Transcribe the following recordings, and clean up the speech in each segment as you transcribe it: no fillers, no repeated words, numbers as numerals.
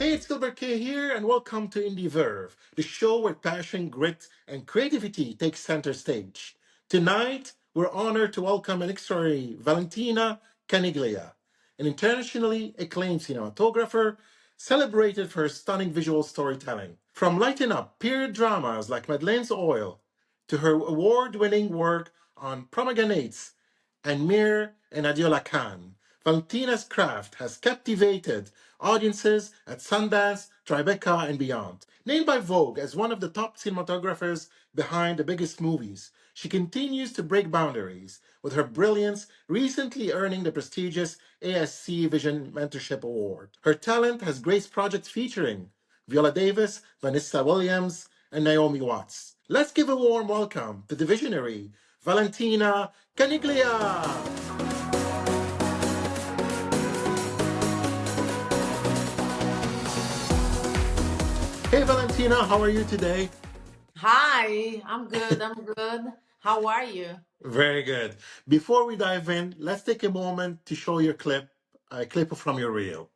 Hey, it's Gilbert.K here, and welcome to Indie Verve, the show where passion, grit, and creativity take center stage. Tonight, we're honored to welcome an extraordinary Valentina Caniglia, an internationally acclaimed cinematographer celebrated for her stunning visual storytelling. From lighting up period dramas like Madeleine's Oil to her award-winning work on Promegranates and Mir and Adiola Khan, Valentina's craft has captivated audiences at Sundance, Tribeca, and beyond. Named by Vogue as one of the top cinematographers behind the biggest movies, she continues to break boundaries with her brilliance, recently earning the prestigious ASC Vision Mentorship Award. Her talent has graced projects featuring Viola Davis, Vanessa Williams, and Naomi Watts. Let's give a warm welcome to the visionary Valentina Caniglia. Hey Valentina, how are you today? Hi, I'm good. I'm good. How are you? Very good. Before we dive in, let's take a moment to show your a clip from your reel.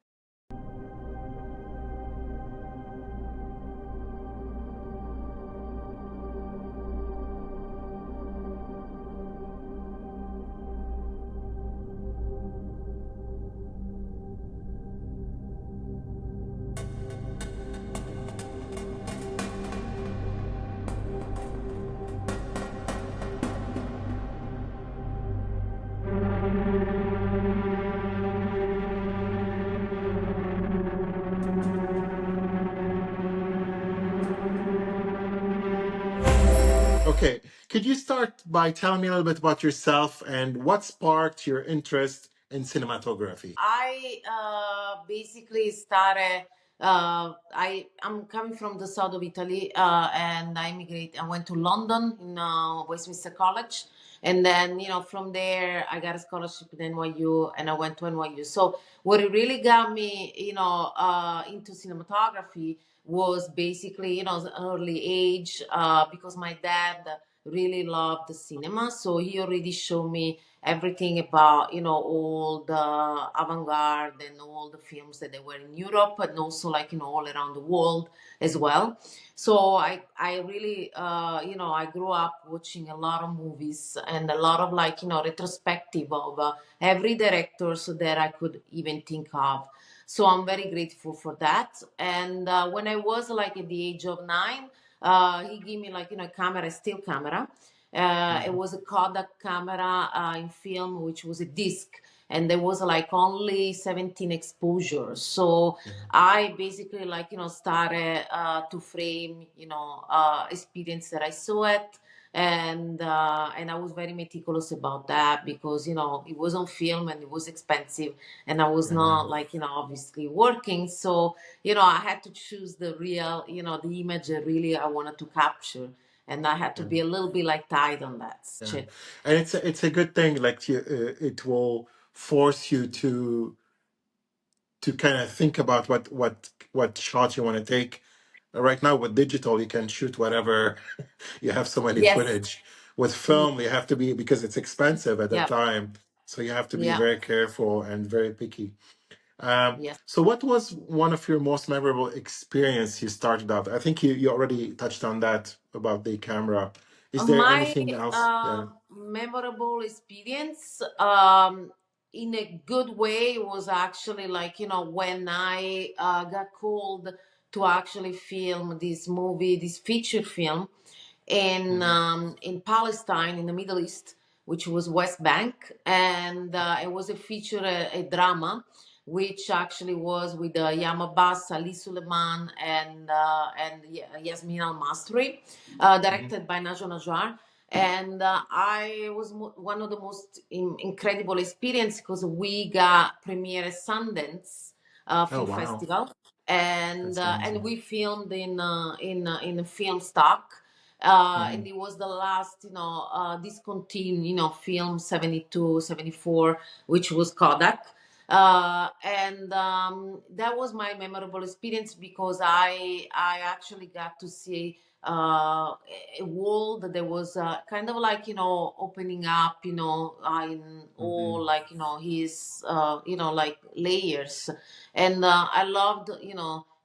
Okay, could you start by telling me a little bit about yourself and what sparked your interest in cinematography? I basically started. I'm coming from the south of Italy, and I immigrated. I went to London in Westminster College, and then from there I got a scholarship at NYU, and I went to NYU. So what it really got me, into cinematography was basically the early age, because my dad really loved the cinema, so he already showed me everything about all the avant-garde and all the films that they were in Europe, and also like all around the world as well. So I really I grew up watching a lot of movies and a lot of like retrospective of every director so that I could even think of. So I'm very grateful for that. And when I was like at the age of 9, he gave me like a camera, a still camera. It Mhm. was a Kodak camera in film, which was a disc, and there was like only 17 exposures. So Yeah. I basically like started to frame experience that I saw it, and I was very meticulous about that because it was on film and it was expensive, and I was Mhm. not like obviously working. So I had to choose the real the image that really I wanted to capture, and I had to Yeah. be a little bit like tight on that Yeah. shit. And it's a good thing. Like it will force you to kind of think about what shot you want to take. Right now with digital, you can shoot whatever. You have so many Yes. footage. With Mm, film, you have to be because it's expensive at that yeah. time, so you have to be Yeah. very careful and very picky. Yes. So what was one of your most memorable experience you started out? I think you already touched on that about the camera. Is there My anything else? Yeah. memorable experience, in a good way, was actually like when I got called to actually film this movie, this feature film Mhm. in Palestine, in the Middle East, which was West Bank, and it was a feature, a drama, which actually was with Yam Abbas, Ali Suleiman, and Yasmin Al Masri, Mhm. directed by Najo Najjar. And I was one of the most incredible experience because we got premiere at Sundance Oh Film wow, Festival, that's and amazing. we filmed in a film stock, and Mhm. it was the last discontinued film 72, 74, which was Kodak. And that was my memorable experience because I actually got to see a world that was kind of like opening up in all Mhm. like his like layers. And I loved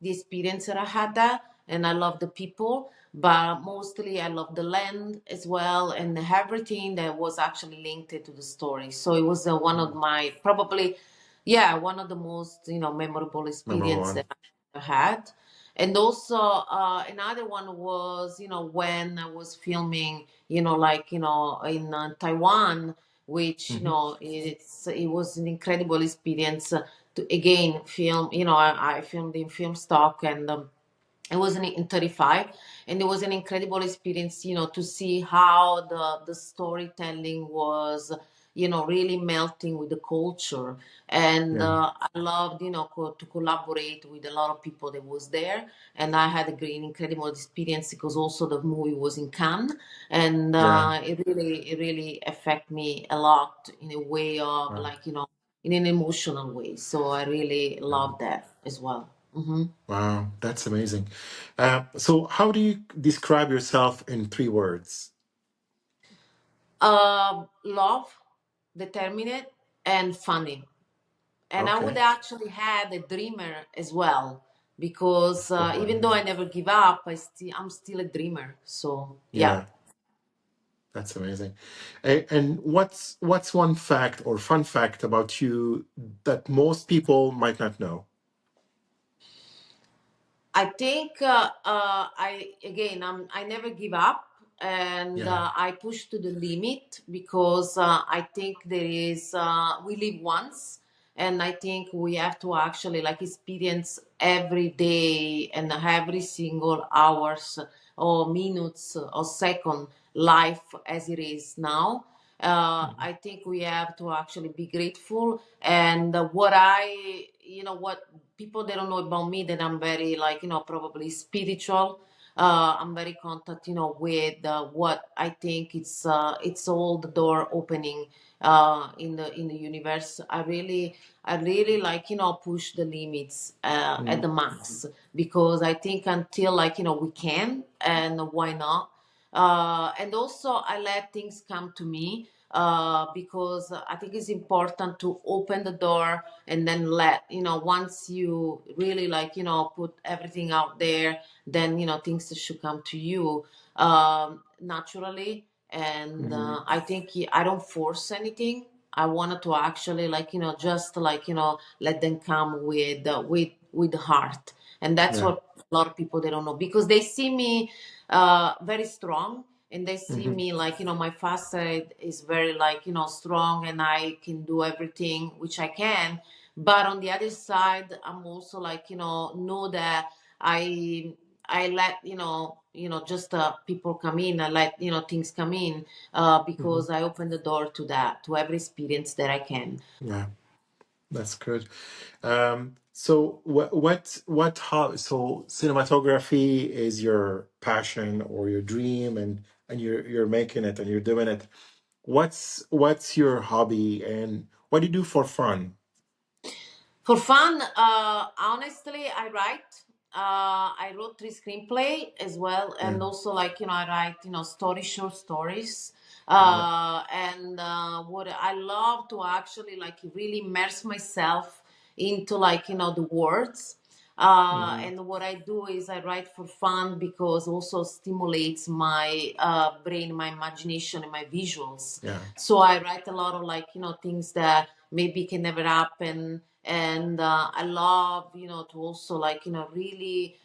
the experience that I had there, and I love the people, but mostly I love the land as well and everything that was actually linked to the story. So it was one of Mm. my probably, yeah, one of the most memorable Number experience one. that I had. And also another one was when I was filming like in Taiwan, which Hmm. it was an incredible experience to again film. I filmed in film stock, and it was in 35, and it was an incredible experience to see how the storytelling was really melting with the culture. And Yeah, I loved to collaborate with a lot of people that was there, and I had a great incredible experience because also the movie was in Cannes, and yeah. it really affected me a lot in a way of Wow. like in an emotional way. So I really Yeah. love that as well. Hmm. Wow, that's amazing. So, how do you describe yourself in 3 words? Love, determined, and funny. And I would Okay, actually had a dreamer as well because that's good one. even though I never give up, I'm still a dreamer. So yeah. Yeah, that's amazing. And what's one fact or fun fact about you that most people might not know? I think I never give up, and Yeah. I push to the limit because I think there is we live once, and I think we have to actually like experience every day and every single hours or minutes or second life as it is now. Mhm. I think we have to actually be grateful. And what people they don't know about me, that I'm very like probably spiritual. I'm very contact with what I think it's all the door opening in the universe. I really like push the limits at Mm. the max, because I think until like we can, and why not. And also I let things come to me because I think it's important to open the door, and then let once you really like put everything out there, then things should come to you naturally. And Mhm. I think I don't force anything. I wanted to actually like just like let them come with the heart. And that's Yeah. what a lot of people they don't know, because they see me very strong, and they see Hmm. me like my fast side is very like strong, and I can do everything, which I can. But on the other side, I'm also like know that I let just people come in. I let things come in Hmm. because I open the door to that, to every experience that I can. Yeah, that's good. So so cinematography is your passion or your dream, and you're making it and you're doing it. What's your hobby and what do you do for fun? For fun, honestly, I write. I wrote 3 screenplay as well, Yeah. and also like I write short stories. Yeah. And what I love to actually like really immerse myself into like the words. Hmm. And what I do is I write for fun because also stimulates my brain, my imagination, and my visuals. Yeah. So I write a lot of like things that maybe can never happen. And I love to also like really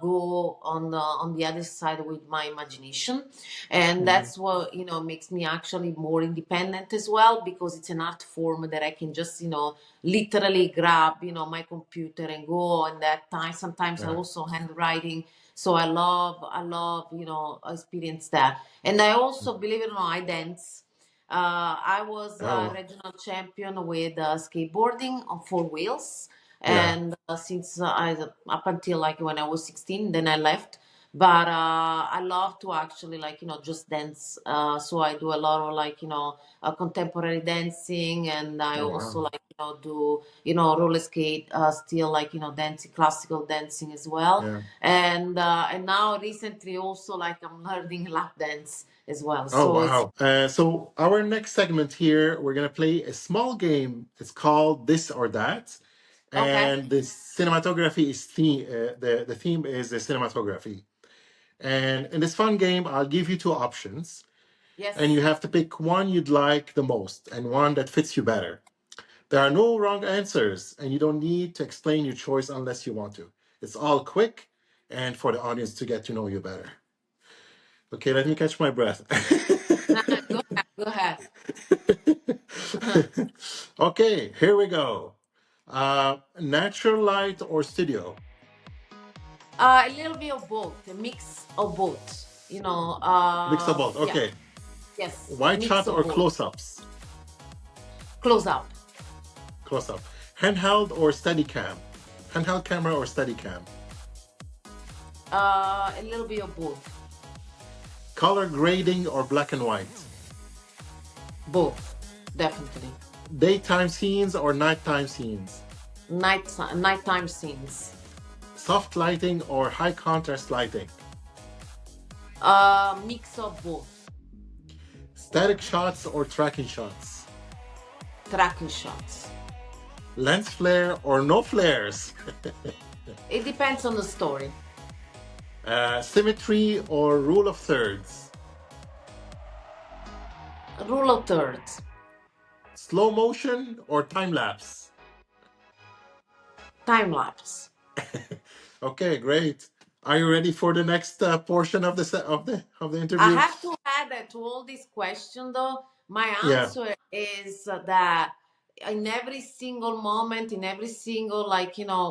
go on the other side with my imagination. And Hmm. that's what makes me actually more independent as well, because it's an art form that I can just literally grab my computer and go. And that time sometimes I Yeah. also handwriting. So I love experience that. And I also, believe it or not, I dance. I was a Oh, regional champion with skateboarding on 4 wheels, yeah. and since up until like when I was 16, then I left. But I love to actually like just dance. So I do a lot of like contemporary dancing, and I Oh, also wow. like do roller skate, still like dancing, classical dancing as well. Yeah. And now recently also like I'm learning lap dance as well. Oh, So it's wow. So our next segment here, we're gonna play a small game. It's called This or That, Okay. and the cinematography is the theme is the cinematography. And in this fun game, I'll give you two options, and you Yes. have to pick one you'd like the most and one that fits you better. There are no wrong answers, and you don't need to explain your choice unless you want to. It's all quick and for the audience to get to know you better. Okay, let me catch my breath. Nah, go ahead. Go ahead. Okay, here we go. Natural light or studio? A little bit of both, a mix of both. Mix of both. Yeah, Okay. yes, Wide mix shot of or both. close ups? Close up. Close up. Handheld or steady cam? Handheld camera or steady cam? A little bit of both. Color grading or black and white? Both, definitely. Daytime scenes or nighttime scenes? Nighttime scenes. Soft lighting or high contrast lighting? Mix of both. Static shots or tracking shots? Tracking shots. Lens flare or no flares? It depends on the story. Symmetry or rule of thirds? Rule of thirds. Slow motion or time lapse? Time lapse. Okay, great. Are you ready for the next portion of the I interview? have to add that to all these questions, though, my Yeah, answer is that in every single moment, in every single,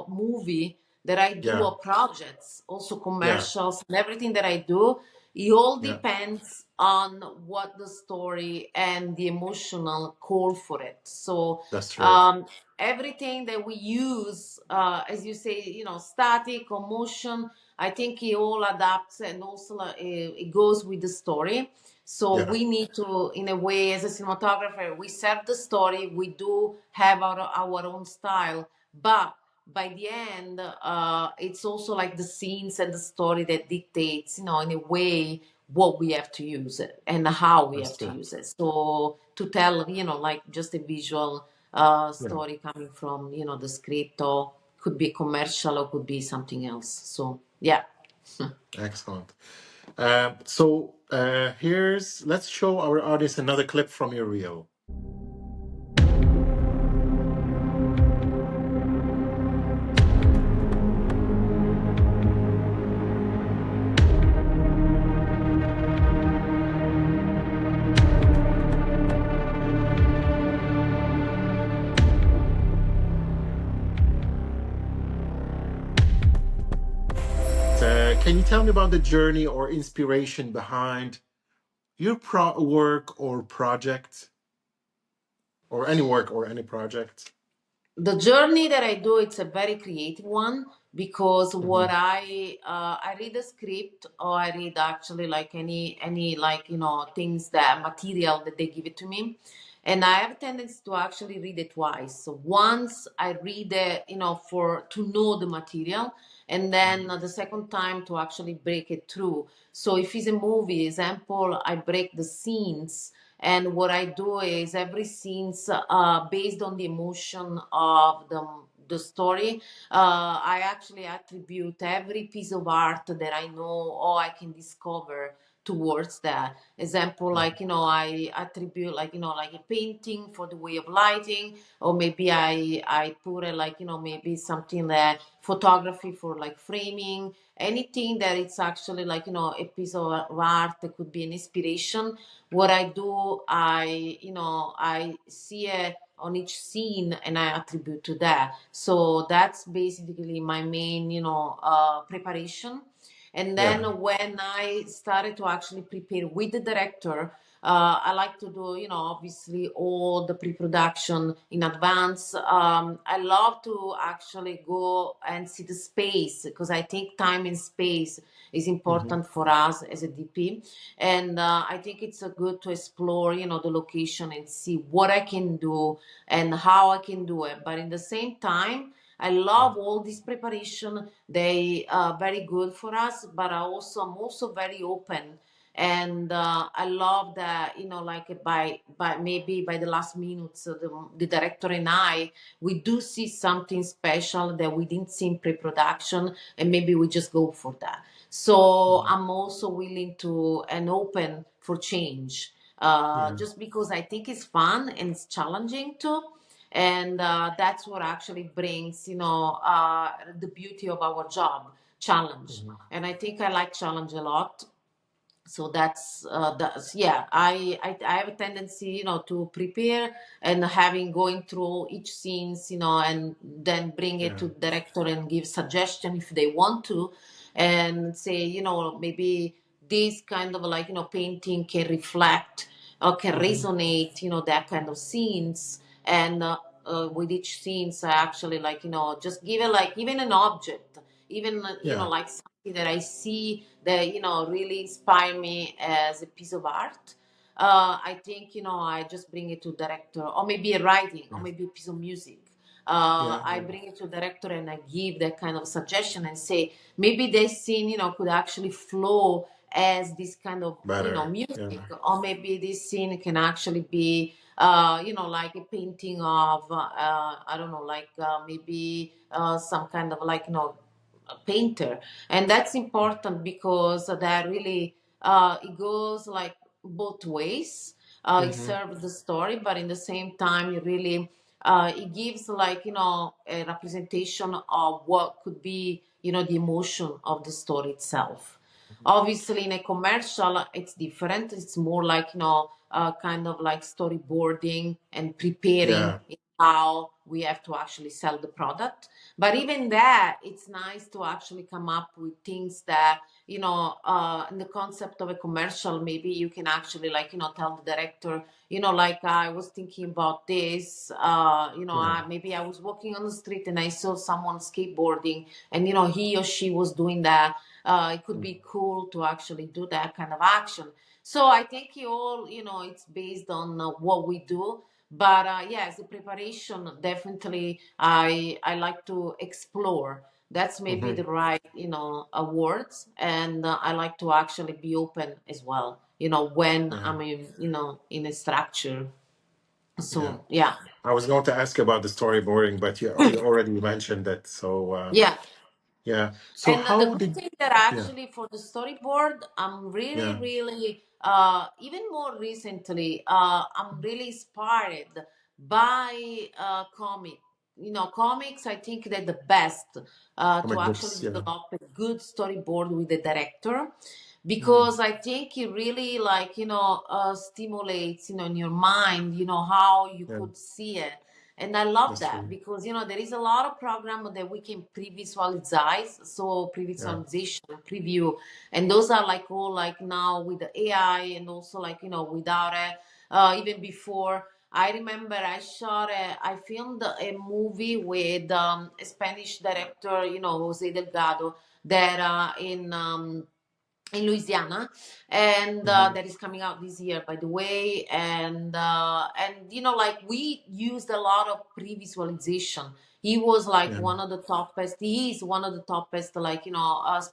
movie that I do yeah, or projects, also yeah, commercials and everything that I do, it all yeah. depends on what the story and the emotional call for it. So, That's true. um, everything that we use, as you say, static or motion, I think it all adapts and also it goes with the story. So Yeah, we need to, in a way, as a cinematographer, we serve the story. We do have our own style, but by the end, it's also like the scenes and the story that dictates, in a way, what we have to use it and how we that's have to true. use it. So to tell, like just a visual Yeah, story coming from, the script, or could be commercial or could be something else. So yeah. excellent. Let's show our audience another clip from your reel. Can you tell me about the journey or inspiration behind your work or project, or any work or any project? The journey that I do, it's a very creative one, because Hmm. what I read a script, or I read actually like any like things, that material that they give it to me, and I have a tendency to actually read it twice. So once I read it, for to know the material, and then the second time to actually break it through. So if it's a movie example, I break the scenes, and what I do is every scenes, based on the emotion of the story, I actually attribute every piece of art that I know or I can discover towards that example. Like, I attribute, like, like a painting for the way of lighting, or maybe I put it, like, maybe something that photography for like framing, anything that it's actually like, a piece of art that could be an inspiration. What I do, I see it on each scene and I attribute to that. So that's basically my main, preparation. And then Yeah. when I started to actually prepare with the director, I like to do, obviously all the pre-production in advance. I love to actually go and see the space, because I think time and space is Hmm. important for us as a DP. And I think it's good to explore, the location and see what I can do and how I can do it. But in the same time, I love all this preparation. They are very good for us, but I'm also very open And I love that, like by maybe by the last minutes, the director and we do see something special that we didn't see in pre-production, and maybe we just go for that. So Mhm. I'm also willing to and open for change, Yeah. just because I think it's fun and it's challenging too. And that's what actually brings, the beauty of our job, challenge. Mhm. And I think I like challenge a lot. So that's yeah, I have a tendency, to prepare and having going through each scenes, and then bring it Yeah. to director and give suggestion if they want to, and say, maybe this kind of like, painting can reflect or can Mhm. resonate, that kind of scenes. And with each scenes I actually like, just give it like even an object, even Yeah. like something that I see that really inspire me as a piece of art. I think, I just bring it to director, or maybe a writing, or Yeah. maybe a piece of music. Yeah. I Yeah. bring it to director and I give that kind of suggestion and say maybe this scene, could actually flow as this kind of, Better. Yeah. music, or maybe this scene can actually be, like a painting of, I don't know, like maybe some kind of like, a painter. And that's important because that really, it goes like both ways. It Mhm. serves the story, but in the same time, it really, it gives like, a representation of what could be, the emotion of the story itself. Obviously, in a commercial, it's different. It's more like, kind of like storyboarding and preparing Yeah. how we have to actually sell the product. But even that, it's nice to actually come up with things that, in the concept of a commercial, maybe you can actually like, tell the director, like I was thinking about this, Yeah. maybe I was walking on the street and I saw someone skateboarding, and, he or she was doing that. It could be cool to actually do that kind of action. So I think it all, it's based on what we do. But yes, the preparation definitely I like to explore. That's maybe Mhm. the right, words, and I like to actually be open as well. When Yeah. I'm in, in a structure. Yeah. So yeah, I was going to ask about the storyboarding, but you already mentioned that. So yeah. yeah. So And the how good did? thing that Yeah. actually for the storyboard, I'm really, Yeah. really, even more recently, I'm really inspired by comic. Comics, I think they're the best to Comic actually books. Yeah. develop a good storyboard with the director, Mm. because I think it really like, stimulates, in your mind, how you Yeah. could see it. And I love That's that true. because, there is a lot of program that we can pre-visualize, so Yeah. pre-visualization, preview, and those are like all like now with the AI, and also like, without it, even before. I remember I filmed a movie with a Spanish director, Jose Delgado, that in Louisiana, and Hmm. that is coming out this year, by the way. And like we used a lot of pre-visualization. He was like Yeah. one of the toppest. He is one of the toppest, like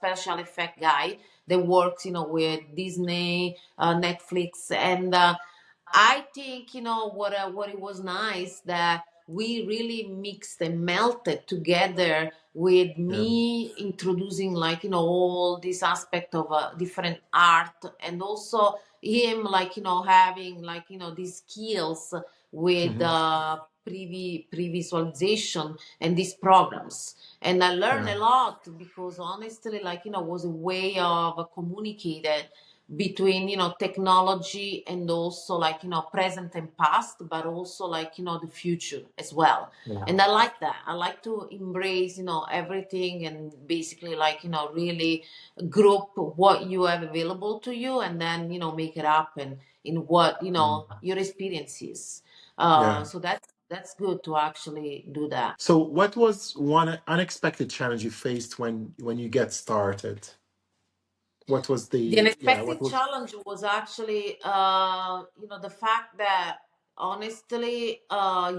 special effect guy that works, with Disney, Netflix, and I think what it was nice that we really mixed and melted together with Yeah. me introducing like all this aspect of different art, and also him like having like these skills with Hmm. pre-visualization and these programs. And I learned Yeah. a lot because honestly, like was a way of communicating between technology, and also like present and past, but also like the future as well. Yeah. And I like that. I like to embrace everything, and basically like really group what you have available to you, and then make it happen in what Mm. your experience is. Yeah. So that's good to actually do that. So what was one unexpected challenge you faced when you get started? What was The the yeah? What unexpected was? challenge was actually, the fact that honestly,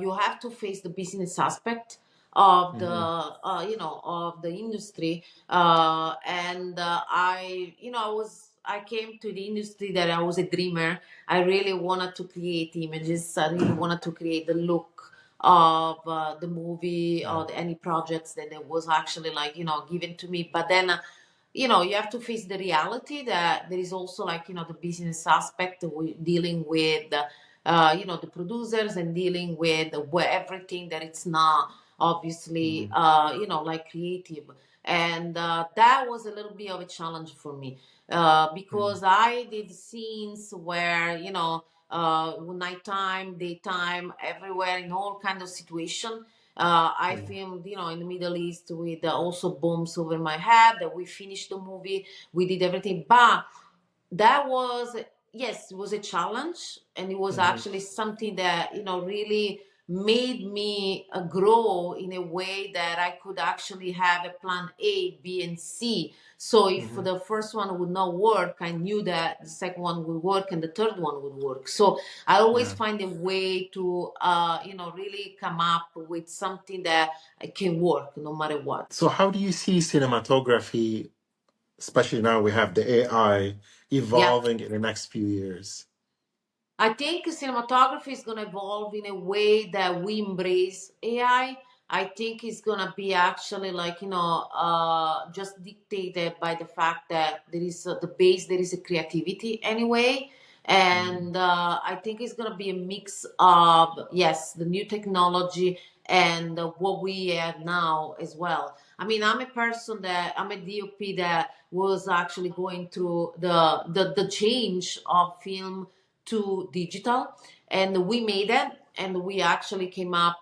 you have to face the business aspect of the, Hmm. of the industry. And I I came to the industry that I was a dreamer. I really wanted to create images. I really wanted to create the look of the movie Yeah. or any projects that it was actually like, given to me. But then, you have to face the reality that there is also like, the business aspect dealing with, the producers and dealing with everything that it's not obviously, Mm-hmm. like creative. And that was a little bit of a challenge for me Mm-hmm. because I did scenes where, nighttime, daytime, everywhere in all kind of situation. I filmed, in the Middle East with also bombs over my head. We finished the movie, we did everything, but that was, yes, it was a challenge, and it was Mm-hmm. actually something that really made me grow in a way that I could actually have a plan A, B, and C. So if Mm-hmm. the first one would not work, I knew that the second one would work and the third one would work. So I always Yeah. find a way to really come up with something that can work no matter what. So how do you see cinematography, especially now we have the AI, Yeah. evolving in the next few years? I think cinematography is going to evolve in a way that we embrace AI. I think it's going to be actually like, just dictated by the fact that there is the base, there is a creativity anyway. Mm-hmm. And I think it's going to be a mix of, yes, the new technology and what we have now as well. I mean, I'm a DOP that was actually going through the change of film to digital, and we made it, and we actually came up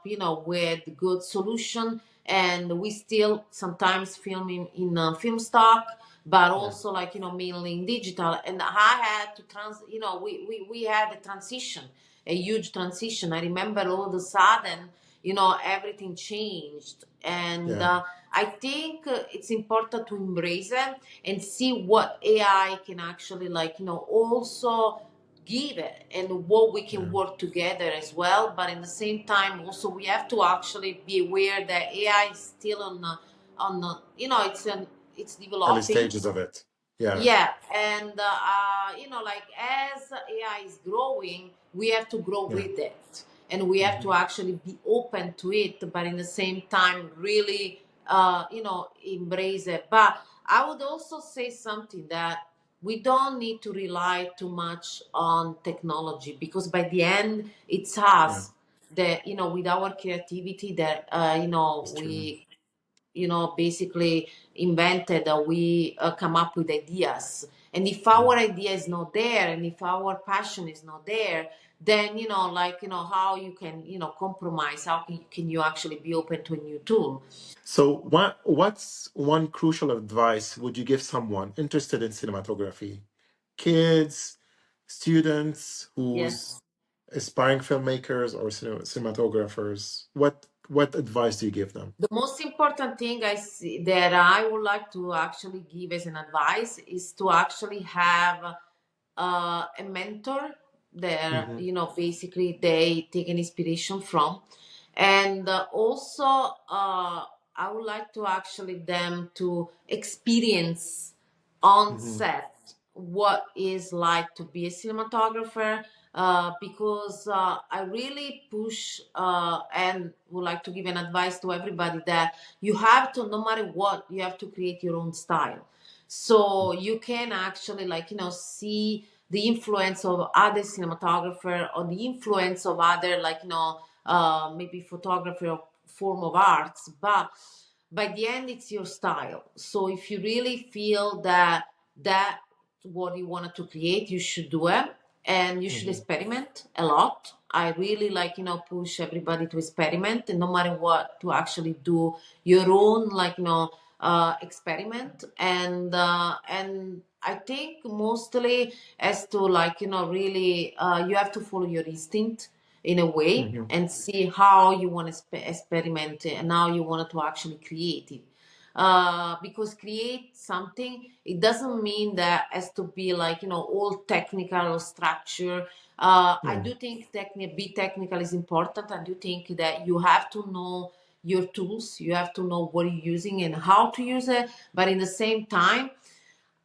with good solution, and we still sometimes film in film stock, but Yeah. also like mainly in digital. And I had to we had a transition, a huge transition. I remember all of a sudden everything changed, and Yeah. I think it's important to embrace it and see what AI can actually like also give it, and what we can Yeah. work together as well. But in the same time also we have to actually be aware that AI is still it's Early developing. stages of it. Yeah. Yeah, and like as AI is growing, we have to grow Yeah. with it, and we have Mm-hmm. to actually be open to it, but in the same time, really, embrace it. But I would also say something that we don't need to rely too much on technology, because by the end, it's Yeah. us that with our creativity that It's true. we basically invented, we come up with ideas. And if Yeah. our idea is not there, and if our passion is not there, then, how you can, compromise, how can you actually be open to a new tool? So what's one crucial advice would you give someone interested in cinematography? Kids, students Yes. who's aspiring filmmakers or cinematographers. What advice do you give them? The most important thing I see that I would like to actually give as an advice is to actually have a mentor that Mm-hmm. basically they take an inspiration from, and also I would like to actually them to experience on Mm-hmm. set what is like to be a cinematographer, because I really push and would like to give an advice to everybody that you have to, no matter what, you have to create your own style. So you can actually like see the influence of other cinematographer, or the influence of other like maybe photography or form of arts, but by the end it's your style. So if you really feel that what you wanted to create, you should do it, and you should Mm-hmm. experiment a lot. I really like push everybody to experiment, and no matter what, to actually do your own like experiment. And I think mostly as to like really you have to follow your instinct in a way, Mm-hmm. and see how you want to experiment and how you want to actually create it. Because create something, it doesn't mean that has to be like all technical or structure. I Yeah. do think be technical is important. I do think that you have to know your tools, you have to know what you're using and how to use it, but in the same time,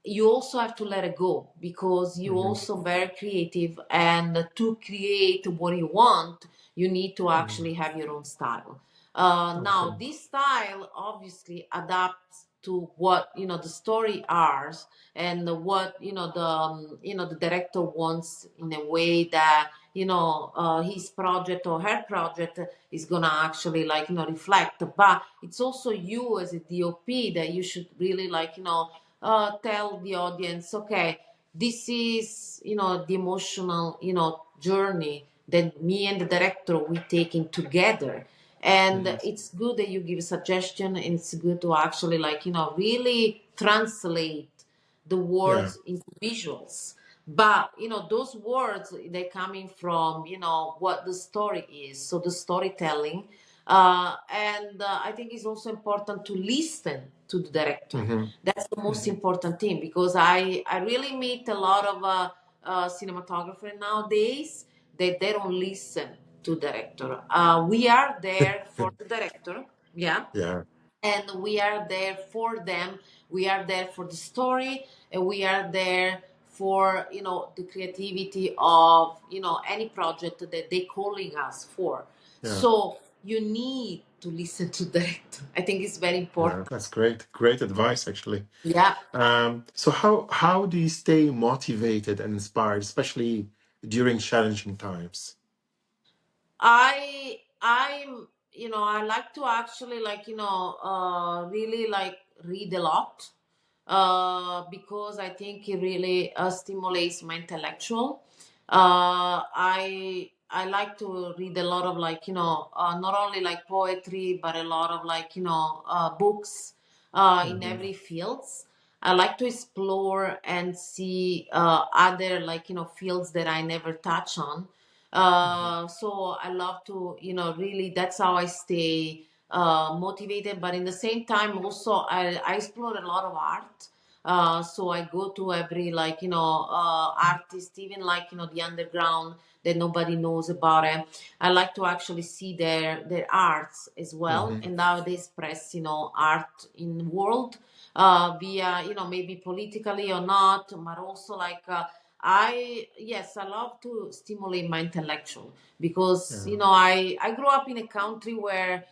you also have to let it go, because you Mm-hmm. also very creative, and to create what you want, you need to Mm-hmm. actually have your own style. Okay. Now this style obviously adapts to what, you know, the story are, and what, you know, the director wants, in a way that, you know, his project or her project is gonna actually, like, you know, reflect. But it's also you as a DOP that you should really, like, you know, tell the audience, okay, this is, you know, the emotional, you know, journey that me and the director we taking together. And Mm-hmm. it's good that you give a suggestion, and it's good to actually, like, you know, really translate the Yeah. words into visuals. But, you know, those words, they're coming from, you know, what the story is, so the storytelling. And I think it's also important to listen to the director. Mm-hmm. That's the most Mm-hmm. important thing, because I really meet a lot of cinematographers nowadays that they don't listen to director. We are there for the director, yeah, Yeah. and we are there for them. We are there for the story, and we are there for, you know, the creativity of, you know, any project that they calling us for. Yeah. So you need to listen to director. I think it's very Yeah. important. That's great. Great advice, actually. Yeah. So how do you stay motivated and inspired, especially during challenging times? I'm, you know, I like to actually, like, you know, really, like, read a lot, because I think it really stimulates my intellectual. I like to read a lot of, like, you know, not only like poetry, but a lot of, like, you know, books in Mm-hmm. every fields. I like to explore and see other, like, you know, fields that I never touch on. Mm-hmm. So I love to, you know, really, that's how I stay motivated. But in the same time, also, I explore a lot of art. So I go to every, like, you know, artist, even, like, you know, the underground that nobody knows about it. I like to actually see their arts as well, Mm-hmm. and how they express, you know, art in world, via, you know, maybe politically or not, but also, like, yes, I love to stimulate my intellectual, because, you Yeah. know, I grew up in a country where,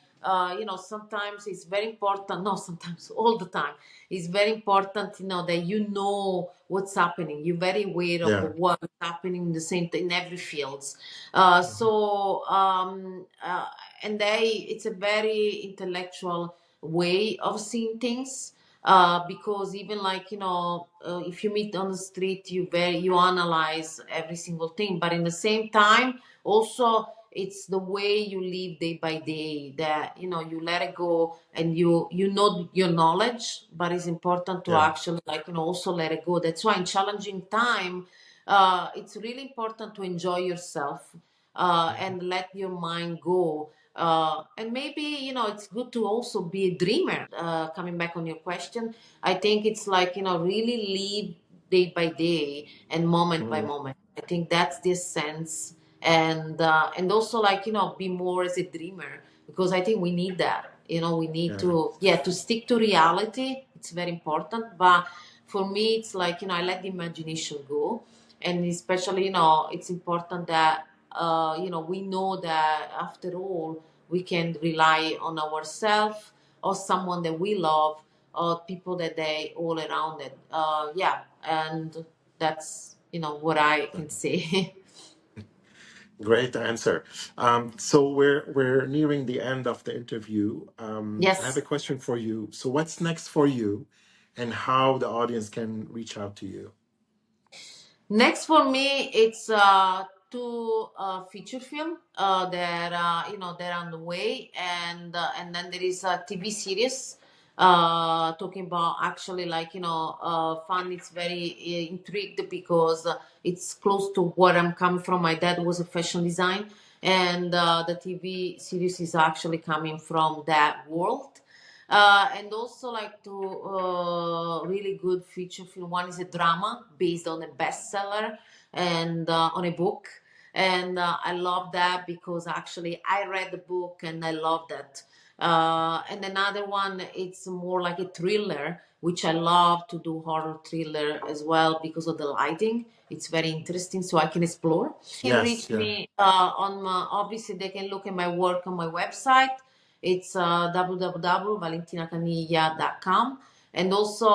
you know, sometimes it's very important, no, sometimes, all the time, it's very important, you know, that you know what's happening. You're very aware of Yeah. what's happening in the same, in every fields. Mm-hmm. And it's a very intellectual way of seeing things, because even, like, you know, if you meet on the street, you analyze every single thing, but in the same time, also, it's the way you live day by day, that, you know, you let it go, and you know your knowledge, but it's important to Yeah. actually, like, you know, also let it go. That's why in challenging time, it's really important to enjoy yourself, Mm-hmm. and let your mind go. And maybe, you know, it's good to also be a dreamer. Coming back on your question, I think it's, like, you know, really live day by day and moment by Mm-hmm. moment. I think that's the sense. And also, like, you know, be more as a dreamer, because I think we need that. You know, we need Yeah. to, yeah, to stick to reality. It's very important. But for me, it's like, you know, I let the imagination go. And especially, you know, it's important that, you know, we know that after all, we can rely on ourselves, or someone that we love, or people that they all around it. Yeah, and that's, you know, what I can say. Great answer. So we're nearing the end of the interview. I have a Yes. question for you. So what's next for you, and how the audience can reach out to you? Next for me, it's two feature film that, you know, they're on the way, and then there is a TV series talking about, actually, like, you know, fun. It's very intrigued, because it's close to where I'm coming from. My dad was a fashion design, and the TV series is actually coming from that world. And also, like, to really good feature film. One is a drama based on a bestseller, and on a book. And I love that, because actually I read the book and I love that. And another one, it's more like a thriller, which I love to do horror thriller as well because of the lighting. It's very interesting, so I can explore. You can Yes, reach yeah. me on my, obviously they can look at my work on my website. It's www.valentinacaniglia.com, and also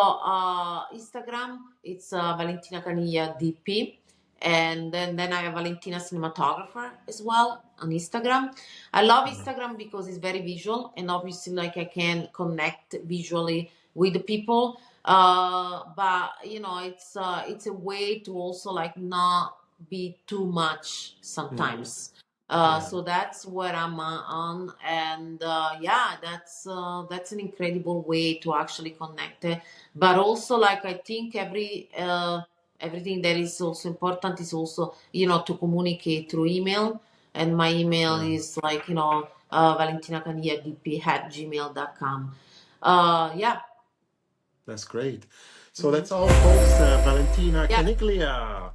Instagram. It's Valentina Caniglia DP, and then I have Valentina Cinematographer as well on Instagram. I love Instagram because it's very visual, and obviously like I can connect visually with the people. But you know, it's a way to also like not be too much sometimes. Yeah. So that's what I'm on, and yeah, that's an incredible way to actually connect. But also, like I think everything that is also important is also, you know, to communicate through email, and my email Yeah. is like, you know, valentinacanilladp@gmail.com. Yeah. That's great. So that's all, folks. Valentina Yeah. Caniglia.